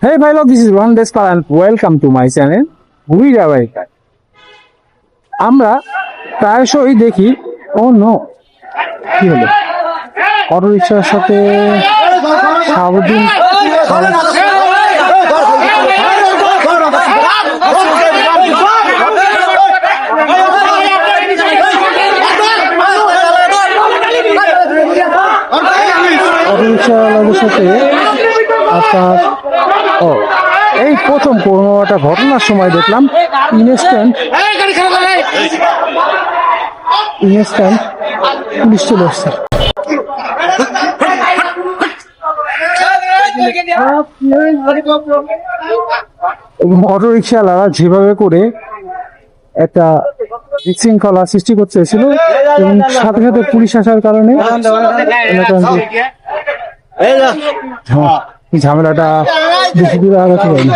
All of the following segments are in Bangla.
Hey Milo, this is Rohan Despal and welcome to my channel We America. আমরা প্রায়শই দেখি ও নো কি হলো অটো রিক্সার সাথে সারাদিন অটো রিক্সাওয়ালাদের সাথে আপনার এই প্রথম কোনো একটা ঘটনার সময় দেখলাম ইনস্ট্যান্ট পুলিশ চলে আসছে। অটো রিক্সাওয়ালারা যেভাবে করে একটা বিশৃঙ্খলা সৃষ্টি করতে চেয়েছিল এবং সাথে সাথে পুলিশ আসার কারণে ঝামেলাটা বেশি দূরে আগাতে পারেনি।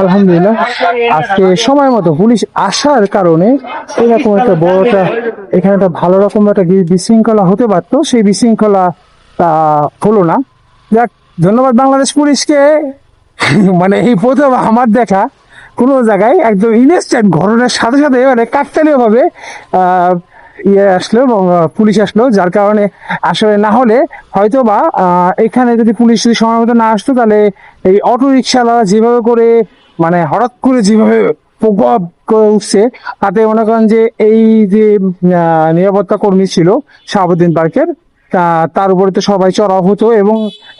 আলহামদুলিল্লাহ আজকে সময় মতো পুলিশ আসার কারণে এরকম একটা বড়টা এখানে একটা ভালো রকম একটা বিশৃঙ্খলা হতে পারতো, সেই বিশৃঙ্খলা হলো না। যাক, ধন্যবাদ বাংলাদেশ পুলিশকে। মানে এই প্রথম আমার দেখা কোনো জায়গায় একদম ইনস্ট্যান্ট ঘটনার সাথে সাথে মানে কাকতালীয় ভাবে আসলো, পুলিশ আসলো, যার কারণে আসলে না হলে হয়তো বা এখানে যদি পুলিশ যদি সময় মতো না আসতো তাহলে এই অটো রিক্সাওয়ালা যেভাবে করে মানে হঠাৎ করে যেভাবে প্রকোপ করে উঠছে তাতে মনে করেন যে এই যে নিরাপত্তা কর্মী ছিল শাহাবুদ্দিন পার্কের তার উপরে তো সবাই চড়াও হতো এবং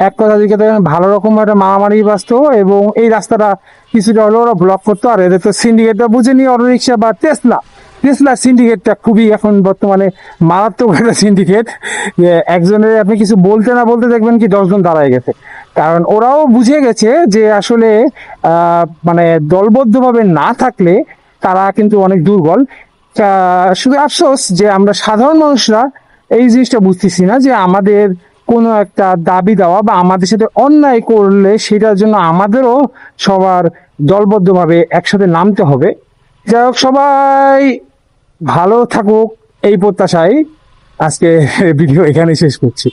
এক কথা দিকে ভালো রকম একটা মারামারি বাঁচতো এবং এই রাস্তাটা কিছুটা হলেও ওরা ব্লক করতো। আর এদের তো সিন্ডিকেটটা বুঝেনি, অটো রিক্সা বা টেসলা সিন্ডিকেটটা খুবই এখন বর্তমানে মারাত্মক একটা সিন্ডিকেট। একজনের আপনি কিছু বলতে না বলতে দেখবেন কি 10 জন দাঁড়ায় গেছে, কারণ ওরাও বুঝে গেছে যে আসলে মানে দলবদ্ধভাবে না থাকলে তারা কিন্তু অনেক দুর্বল। শুধু আফসোস যে আমরা সাধারণ মানুষরা এই জিনিসটা বুঝতেছি না যে আমাদের কোনো একটা দাবি দেওয়া বা আমাদের সাথে অন্যায় করলে সেটার জন্য আমাদেরও সবার দলবদ্ধভাবে একসাথে নামতে হবে। যাই হোক, সবাই ভালো থাকুক এই প্রত্যাশায় আজকে ভিডিও এখানে শেষ করছি।